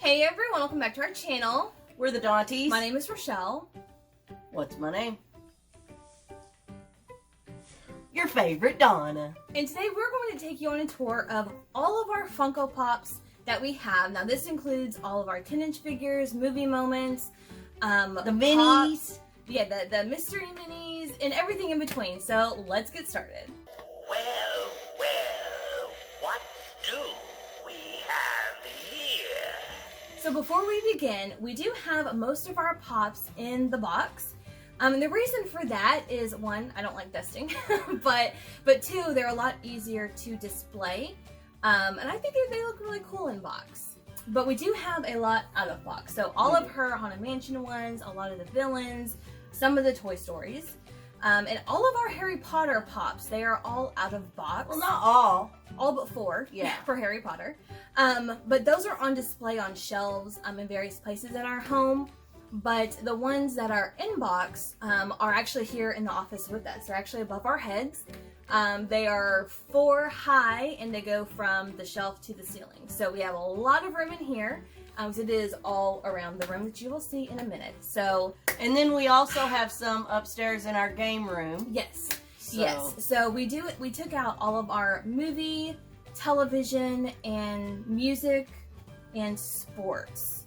Hey everyone, welcome back to our channel. We're the Dawnties. My name is Rochelle. What's my name? Your favorite Donna. And today we're going to take you on a tour of all of our Funko Pops that we have. Now this includes all of our 10-inch figures, movie moments, The minis. Pops, yeah, the mystery minis, and everything in between. So let's get started. Well, what do we have here? So before we begin, we do have most of our Pops in the box. And the reason for that is, one, I don't like dusting, but two, they're a lot easier to display. And I think they look really cool in box. But we do have a lot out of box. So all of her Haunted Mansion ones, a lot of the villains, some of the Toy Stories, and all of our Harry Potter Pops, they are all out of box. Well, not all. All but 4, Yeah, for Harry Potter. But those are on display on shelves in various places in our home. But the ones that are in box are actually here in the office with us. They're actually above our heads. They are 4 high and they go from the shelf to the ceiling. So we have a lot of room in here. So it is all around the room that you will see in a minute. So, and then we also have some upstairs in our game room. yes. Yes, so we took out all of our movie, television, and music, and sports.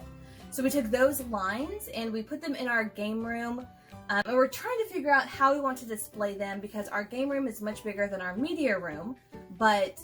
So we took those lines and we put them in our game room, and we're trying to figure out how we want to display them because our game room is much bigger than our media room, but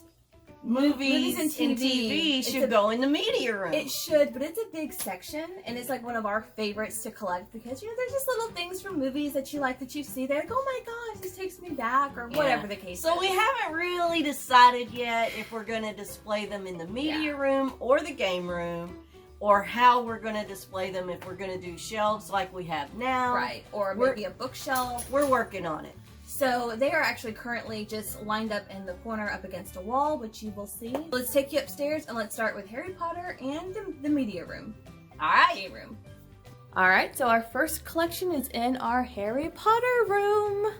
Movies and TV should go in the media room. it should, but it's a big section, and it's like one of our favorites to collect because, you know, there's just little things from movies that you like that you see there, like, oh my gosh, this takes me back, or whatever the case is. So we haven't really decided yet if we're going to display them in the media room or the game room, or how we're going to display them, if we're going to do shelves like we have now. Right, or maybe a bookshelf. We're working on it. So they are actually currently just lined up in the corner up against a wall, which you will see. Let's take you upstairs and let's start with Harry Potter and the media room. All right. Game room. All right, so our first collection is in our Harry Potter room.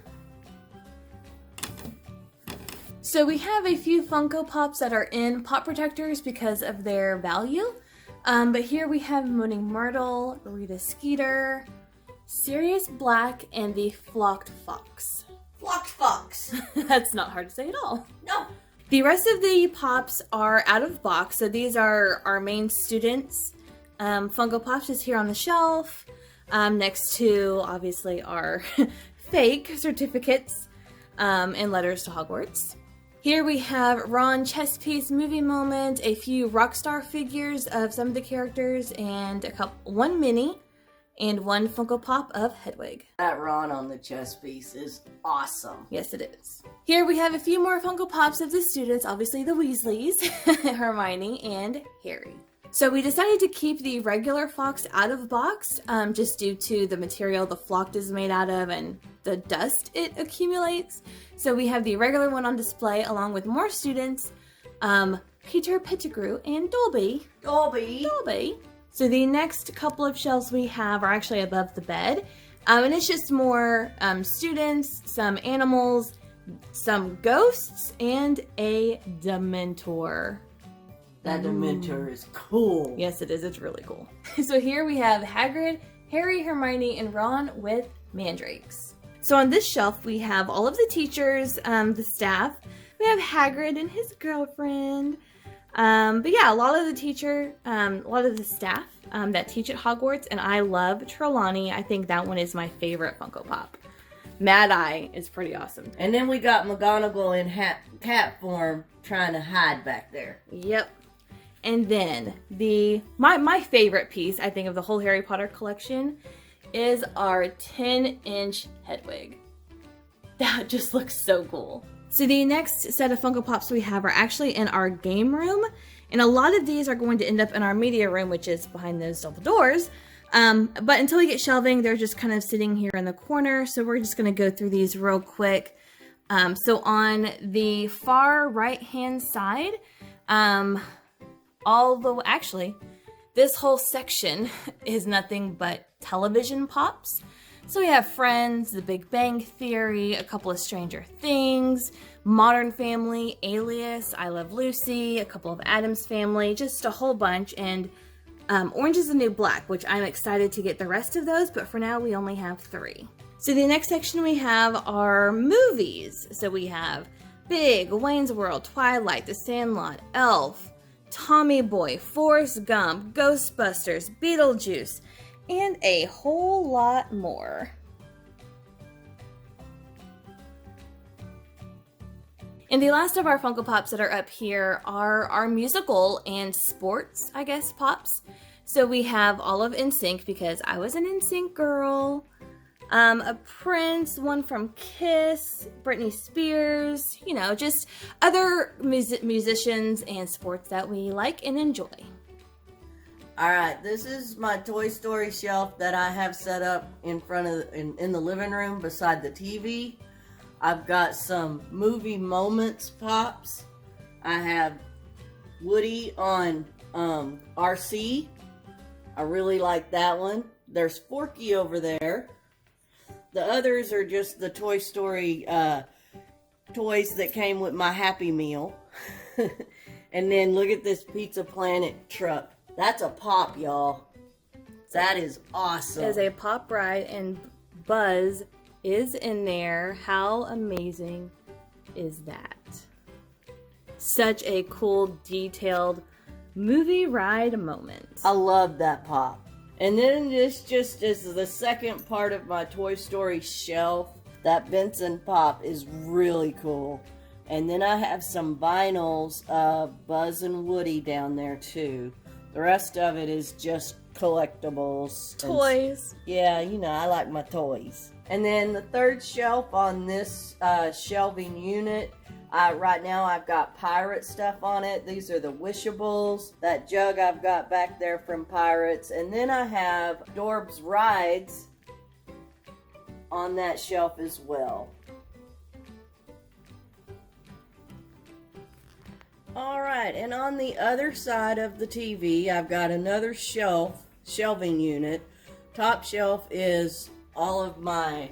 So we have a few Funko Pops that are in pop protectors because of their value. But here we have Moaning Myrtle, Rita Skeeter, Sirius Black, and the Flocked Fox. Flocked Fox. That's not hard to say at all. No. The rest of the Pops are out of box, so these are our main students. Funko Pops is here on the shelf, next to, obviously, our fake certificates and letters to Hogwarts. Here we have Ron chess piece movie moment, a few Rockstar figures of some of the characters, and one mini, and one Funko Pop of Hedwig. That Ron on the chess piece is awesome. Yes, it is. Here we have a few more Funko Pops of the students, obviously the Weasleys, Hermione, and Harry. So we decided to keep the regular Fox out of box, just due to the material the Flocked is made out of and the dust it accumulates. So we have the regular one on display along with more students, Peter Pettigrew and Dolby. Dolby. So the next couple of shelves we have are actually above the bed. And it's just more students, some animals, some ghosts, and a Dementor. That Dementor is cool. Yes, it is. It's really cool. So here we have Hagrid, Harry, Hermione, and Ron with mandrakes. So on this shelf we have all of the teachers, the staff. We have Hagrid and his girlfriend. But yeah, a lot of the staff that teach at Hogwarts, and I love Trelawney. I think that one is my favorite Funko Pop. Mad Eye is pretty awesome. And then we got McGonagall in cat form trying to hide back there. Yep. And then my favorite piece, I think, of the whole Harry Potter collection is our 10-inch Hedwig. That just looks so cool. So the next set of Funko Pops we have are actually in our game room, and a lot of these are going to end up in our media room, which is behind those double doors. But until we get shelving, they're just kind of sitting here in the corner, so we're just going to go through these real quick. So on the far right-hand side, actually, this whole section is nothing but television Pops. So we have Friends, The Big Bang Theory, a couple of Stranger Things, Modern Family, Alias, I Love Lucy, a couple of Addams Family, just a whole bunch. And Orange is the New Black, which I'm excited to get the rest of those, but for now we only have 3. So the next section we have are movies. So we have Big, Wayne's World, Twilight, The Sandlot, Elf, Tommy Boy, Forrest Gump, Ghostbusters, Beetlejuice, and a whole lot more. And the last of our Funko Pops that are up here are our musical and sports, I guess, Pops. So we have all of NSYNC because I was an NSYNC girl. A Prince, one from Kiss, Britney Spears, you know, just other musicians and sports that we like and enjoy. Alright, this is my Toy Story shelf that I have set up in front of in the living room beside the TV. I've got some movie moments pops. I have Woody on RC. I really like that one. There's Forky over there. The others are just the Toy Story toys that came with my Happy Meal. And then look at this Pizza Planet truck. That's a pop, y'all. That is awesome. As a pop ride, and Buzz is in there. How amazing is that? Such a cool, detailed movie ride moment. I love that pop. And then this just is the second part of my Toy Story shelf. That Benson pop is really cool. And then I have some vinyls of Buzz and Woody down there too. The rest of it is just collectibles. Toys. Yeah, you know, I like my toys. And then the third shelf on this shelving unit, right now I've got pirate stuff on it. These are the Wishables. That jug I've got back there from Pirates. And then I have Dorb's Rides on that shelf as well. Alright, and on the other side of the TV, I've got another shelving unit. Top shelf is all of my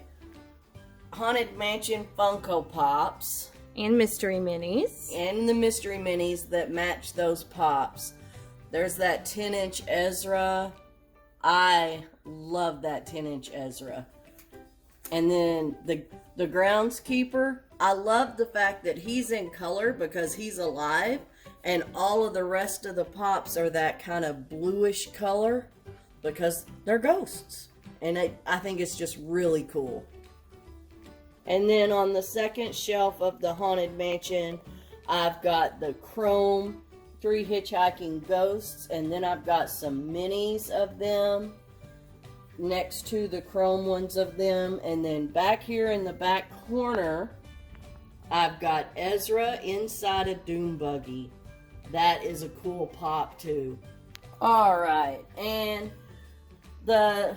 Haunted Mansion Funko Pops. And mystery minis. And the mystery minis that match those pops. There's that 10-inch Ezra. I love that 10-inch Ezra. And then the groundskeeper. I love the fact that he's in color because he's alive. And all of the rest of the pops are that kind of bluish color because they're ghosts. And I think it's just really cool. And then on the second shelf of the Haunted Mansion, I've got the chrome 3 hitchhiking ghosts. And then I've got some minis of them next to the chrome ones of them. And then back here in the back corner, I've got Ezra inside a Doom Buggy. That is a cool pop too. Alright, and the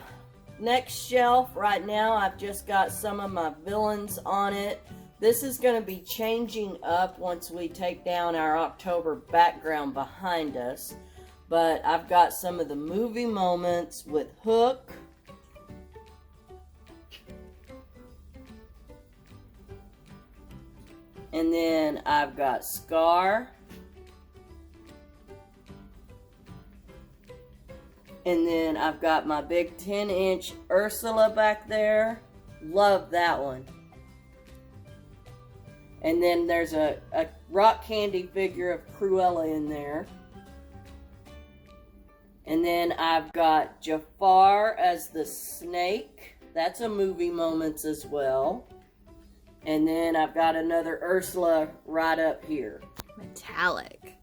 next shelf right now, I've just got some of my villains on it. This is going to be changing up once we take down our October background behind us. But I've got some of the movie moments with Hook. And then I've got Scar. And then I've got my big 10-inch Ursula back there. Love that one. And then there's a rock candy figure of Cruella in there. And then I've got Jafar as the snake. That's a movie moments as well. And then I've got another Ursula right up here. Metallic.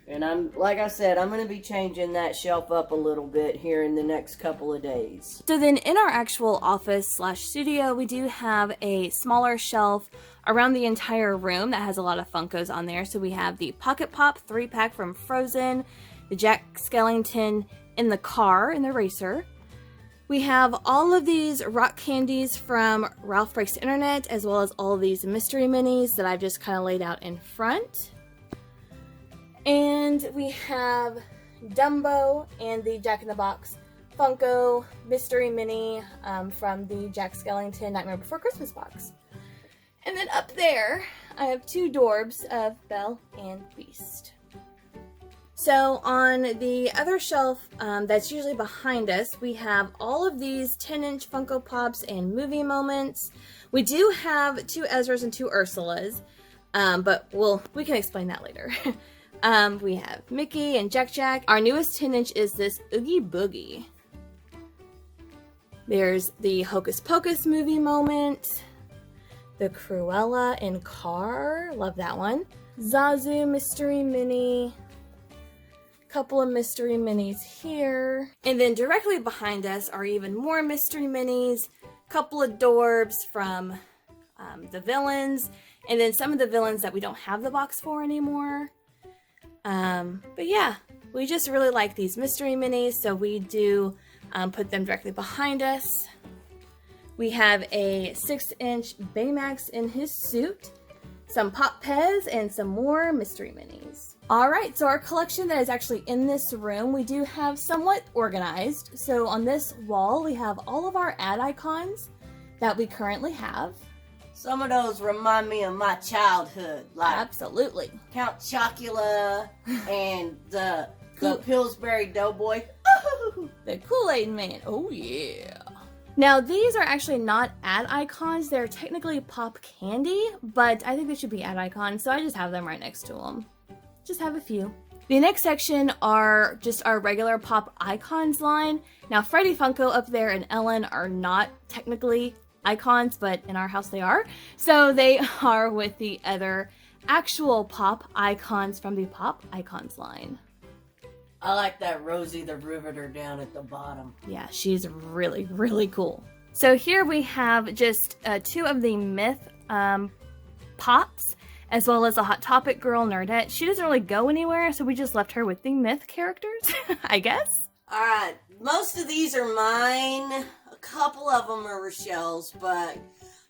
And like I said, I'm going to be changing that shelf up a little bit here in the next couple of days. So then in our actual office/studio, we do have a smaller shelf around the entire room that has a lot of Funkos on there. So we have the Pocket Pop 3-pack from Frozen, the Jack Skellington in the car, in the racer. We have all of these rock candies from Ralph Breaks the Internet, as well as all of these mystery minis that I've just kind of laid out in front. And we have Dumbo and the Jack in the Box Funko Mystery Mini from the Jack Skellington Nightmare Before Christmas box. And then up there, I have 2 Dorbs of Belle and Beast. So on the other shelf that's usually behind us, we have all of these 10-inch Funko Pops and movie moments. We do have 2 Ezras and 2 Ursulas, but we can explain that later. We have Mickey and Jack Jack. Our newest 10-inch is this Oogie Boogie. There's the Hocus Pocus movie moment, the Cruella and Car, love that one. Zazu Mystery Mini, couple of mystery minis here. And then directly behind us are even more mystery minis, couple of Dorbs from the villains, and then some of the villains that we don't have the box for anymore. But yeah, we just really like these mystery minis, so we do put them directly behind us. We have a 6-inch Baymax in his suit, some Pop Pez, and some more mystery minis. Alright, so our collection that is actually in this room, we do have somewhat organized. So on this wall, we have all of our ad icons that we currently have. Some of those remind me of my childhood, like Absolutely. Count Chocula and the Pillsbury Doughboy. The Kool-Aid Man, oh yeah. Now these are actually not ad icons, they're technically pop candy, but I think they should be ad icons, so I just have them right next to them. Just have a few. The next section are just our regular pop icons line. Now Freddy Funko up there and Ellen are not technically icons, but in our house they are. So they are with the other actual pop icons from the pop icons line. I like that Rosie the Riveter down at the bottom. Yeah, she's really, really cool. So here we have just 2 of the Myth pops, as well as a Hot Topic girl, Nerdette. She doesn't really go anywhere, so we just left her with the Myth characters, I guess. Alright, most of these are mine. A couple of them are Rochelle's, but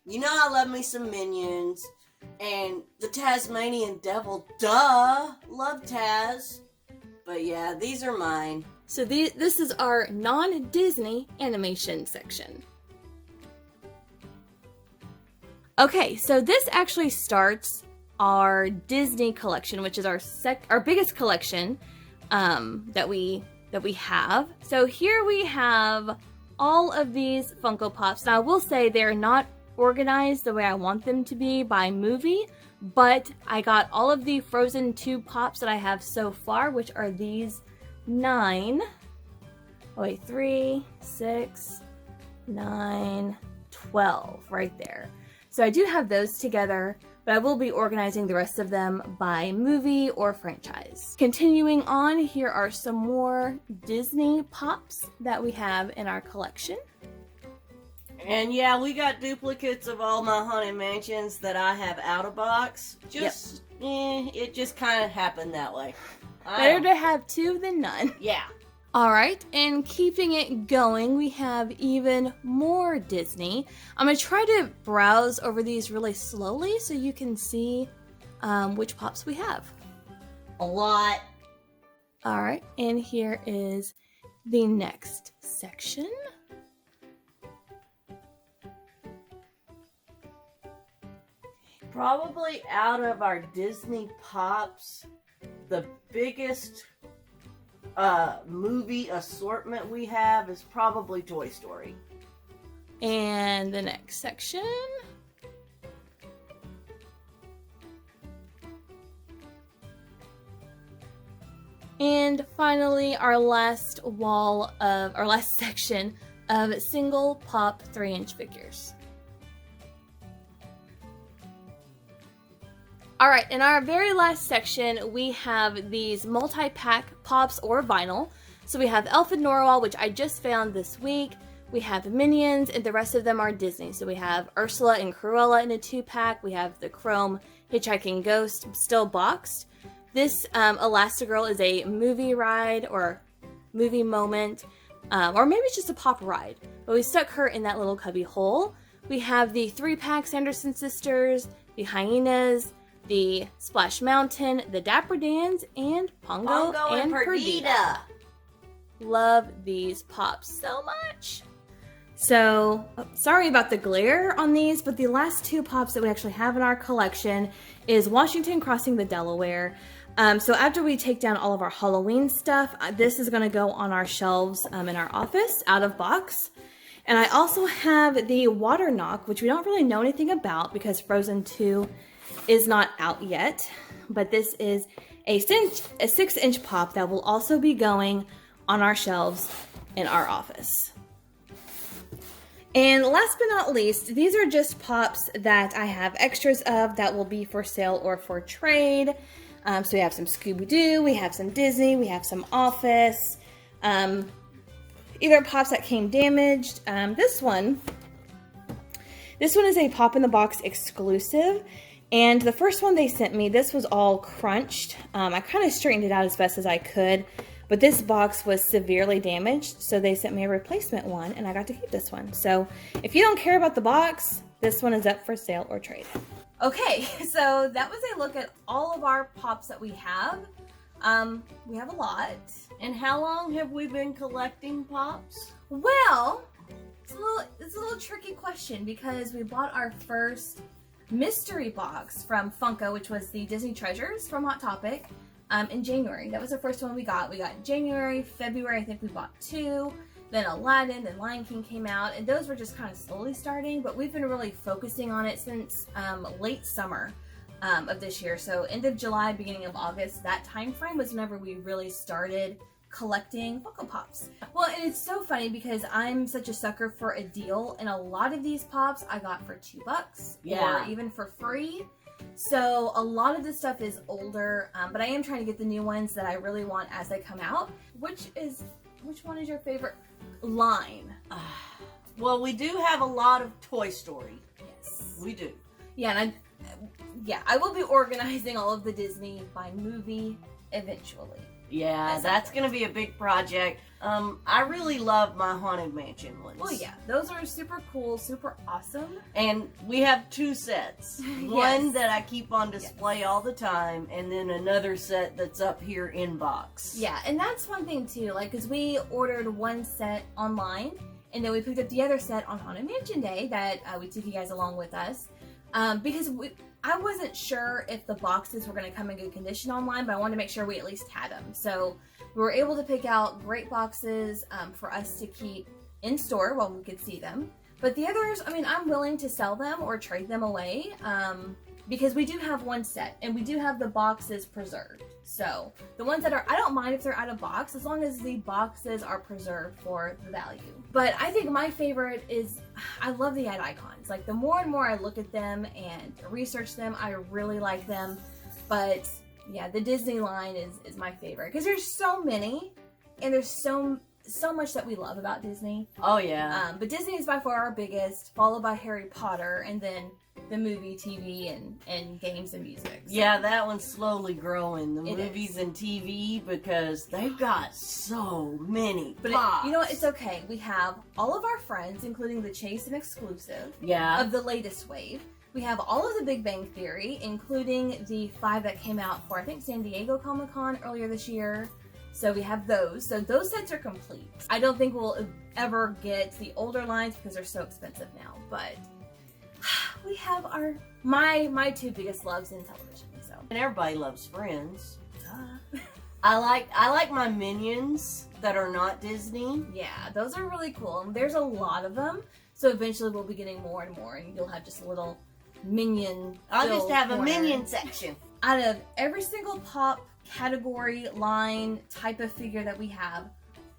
you know I love me some Minions. And the Tasmanian Devil, duh! Love Taz. But yeah, these are mine. So this is our non-Disney animation section. Okay, so this actually starts our Disney collection, which is our biggest collection that we have. So here we have all of these Funko Pops. Now I will say they're not organized the way I want them to be by movie, but I got all of the Frozen 2 Pops that I have so far, which are these 9. Oh wait, 3, 6, 9, 12 right there. So I do have those together, but I will be organizing the rest of them by movie or franchise. Continuing on, here are some more Disney Pops that we have in our collection. And yeah, we got duplicates of all my Haunted Mansions that I have out of box. It just kind of happened that way. Better to have 2 than none. Yeah. Alright, and keeping it going, we have even more Disney. I'm going to try to browse over these really slowly so you can see which Pops we have. A lot. Alright, and here is the next section. Probably out of our Disney Pops, the biggest movie assortment we have is probably Toy Story. And the next section. And finally, our last section of single pop 3-inch figures. Alright, in our very last section, we have these multi-pack pops or vinyl. So we have Elf and Norwal, which I just found this week. We have Minions, and the rest of them are Disney. So we have Ursula and Cruella in a 2-pack. We have the Chrome Hitchhiking Ghost still boxed. This Elastigirl is a movie ride or movie moment, or maybe it's just a pop ride. But we stuck her in that little cubby hole. We have the 3-pack Sanderson Sisters, the Hyenas, the Splash Mountain, the Dapper Dans, and Pongo and Perdita. Love these pops so much. So, sorry about the glare on these, but the last 2 pops that we actually have in our collection is Washington Crossing the Delaware. So after we take down all of our Halloween stuff, this is going to go on our shelves in our office, out of box. And I also have the water knock, which we don't really know anything about because Frozen 2 is not out yet. But this is a 6-inch pop that will also be going on our shelves in our office. And last but not least, these are just pops that I have extras of that will be for sale or for trade. So we have some Scooby-Doo, we have some Disney, we have some Office, either pops that came damaged. This one is a Pop in the Box exclusive, and the first one they sent me, this was all crunched. I kind of straightened it out as best as I could, but this box was severely damaged, so they sent me a replacement one, and I got to keep this one. So if you don't care about the box, this one is up for sale or trade. Okay, so that was a look at all of our pops that we have. We have a lot. And how long have we been collecting pops? Well, it's a little tricky question because we bought our first mystery box from Funko, which was the Disney Treasures from Hot Topic, in January. That was the first one we got. We got January, February, I think we bought 2. Then Aladdin, then Lion King came out, and those were just kind of slowly starting, but we've been really focusing on it since late summer of this year. So end of July, beginning of August, that time frame was whenever we really started collecting Funko Pops. Well, and it's so funny because I'm such a sucker for a deal, and a lot of these Pops I got for $2 or even for free. So a lot of this stuff is older, but I am trying to get the new ones that I really want as they come out. Which one is your favorite line? Well, we do have a lot of Toy Story. Yes. We do. Yeah, and I will be organizing all of the Disney by movie eventually. Yeah, that's going to be a big project. I really love my Haunted Mansion ones. Well, yeah, those are super cool, super awesome. And we have 2 sets. One that I keep on display all the time, and then another set that's up here in box. Yeah, and that's one thing too, like, because we ordered one set online, and then we picked up the other set on Haunted Mansion Day that we took you guys along with us. Because I wasn't sure if the boxes were going to come in good condition online, but I wanted to make sure we at least had them. So we were able to pick out great boxes for us to keep in store while we could see them. But the others, I mean, I'm willing to sell them or trade them away because we do have one set and we do have the boxes preserved. So the ones that are, I don't mind if they're out of box as long as the boxes are preserved for the value. But I think my favorite is, I love the ad icons. Like the more and more I look at them and research them, I really like them. But yeah, the Disney line is my favorite because there's so many and there's so much that we love about Disney. Oh yeah. But Disney is by far our biggest, followed by Harry Potter, and then the movie, TV, and games and music. So. Yeah, that one's slowly growing. The movies and TV, because they've got so many pops. You know what? It's okay. We have all of our friends, including the Chase and exclusive of the latest wave. We have all of the Big Bang Theory, including the 5 that came out for, I think, San Diego Comic-Con earlier this year. So we have those. So those sets are complete. I don't think we'll ever get the older lines because they're so expensive now, but we have my 2 biggest loves in television. So, and everybody loves Friends. I like my Minions that are not Disney. Yeah, those are really cool. And there's a lot of them. So eventually we'll be getting more and more, and you'll have just a little Minion. I'll just have a Minion section. Out of every single pop category, line, type of figure that we have,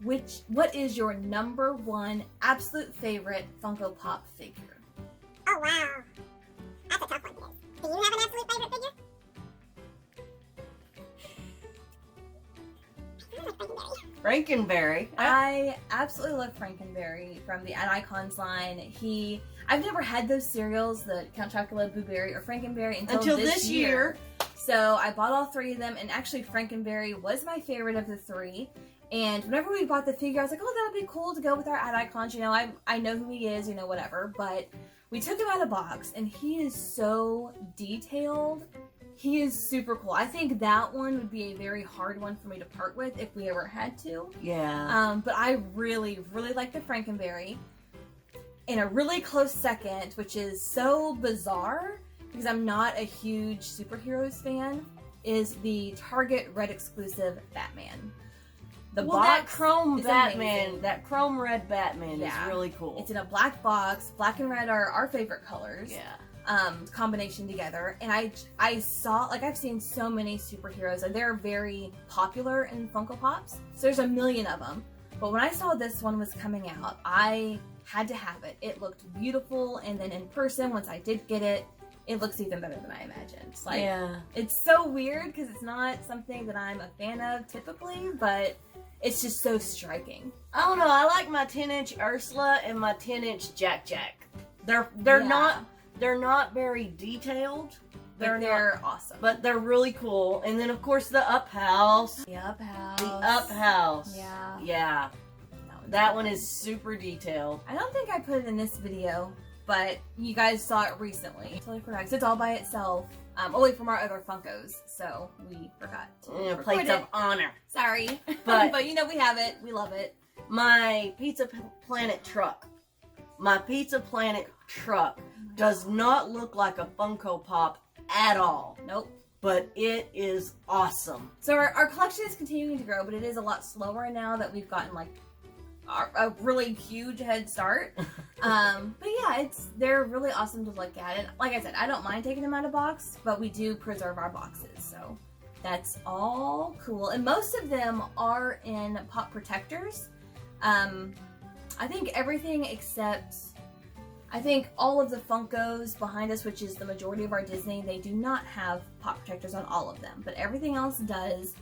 what is your number 1 absolute favorite Funko Pop figure? Oh wow, that's a tough one. Do you have an absolute favorite figure? Frankenberry. I absolutely love Frankenberry from the Ad Icons line. I've never had those cereals, the Count Chocula, Boo Berry, or Frankenberry until this year. So I bought all 3 of them, and actually Frankenberry was my favorite of the 3. And whenever we bought the figure, I was like, oh, that would be cool to go with our Ad Icons. You know, I know who he is, you know, whatever. But we took him out of the box, and he is so detailed. He is super cool. I think that one would be a very hard one for me to part with if we ever had to. Yeah. But I really, really like the Frankenberry. In a really close second, which is so bizarre because I'm not a huge superheroes fan, is the Target Red exclusive Batman. The Well, box that chrome is Batman, amazing. that chrome red Batman Yeah. is really cool. It's in a black box. Black and red are our favorite colors. Yeah. Combination together, and I saw, like, I've seen so many superheroes, and they're very popular in Funko Pops, so there's a million of them, but when I saw this one was coming out, I had to have it. It looked beautiful, and then in person, once I did get it, it looks even better than I imagined. Like, yeah. it's so weird because it's not something that I'm a fan of typically, but it's just so striking. I don't know. I like my 10-inch Ursula and my 10-inch Jack Jack. They're Yeah. They're not very detailed. They're awesome. But they're really cool. And then of course the Up House. The Up House. The Up House. Yeah. Yeah. That one is super detailed. I don't think I put it in this video, but you guys saw it recently. Totally forgot, 'cause it's all by itself. Only from our other Funkos, so we forgot to record Plates it. of honor. Sorry. But- but you know, we have it. We love it. My Pizza Planet truck. My Pizza Planet truck does not look like a Funko Pop at all. Nope. But it is awesome. So our collection is continuing to grow, but it is a lot slower now that we've gotten like a really huge head start. But yeah, they're really awesome to look at. And like I said, I don't mind taking them out of box, but we do preserve our boxes. So that's all cool. And most of them are in pop protectors. I think everything except, I think all of the Funkos behind us, which is the majority of our Disney, they do not have pop protectors on all of them, but everything else does.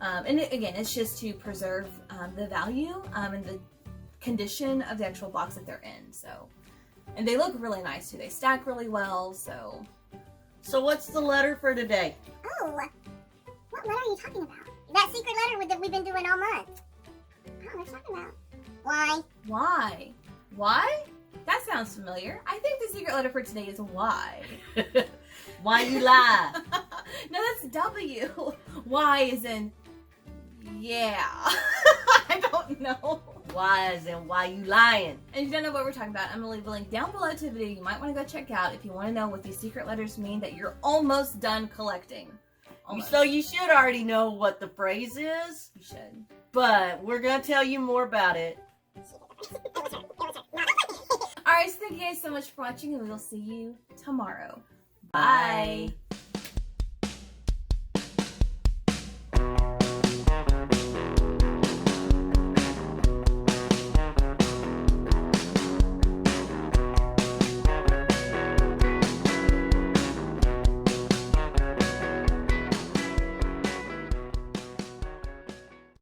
And again, it's just to preserve the value and the condition of the actual box that they're in. So, and they look really nice too. They stack really well. So what's the letter for today? Oh, what letter are you talking about? That secret letter that we've been doing all month. I don't know what you're talking about. Why? why? Why? That sounds familiar. I think the secret letter for today is why. Why you lie? No, that's W. Y is in yeah. I don't know. Why is and why you lying? And if you don't know what we're talking about, I'm going to leave a link down below to the video you might want to go check out if you want to know what these secret letters mean that you're almost done collecting. Almost. So you should already know what the phrase is, You should. but we're going to tell you more about it. Alright, so thank you guys so much for watching, and we will see you tomorrow. Bye. Bye.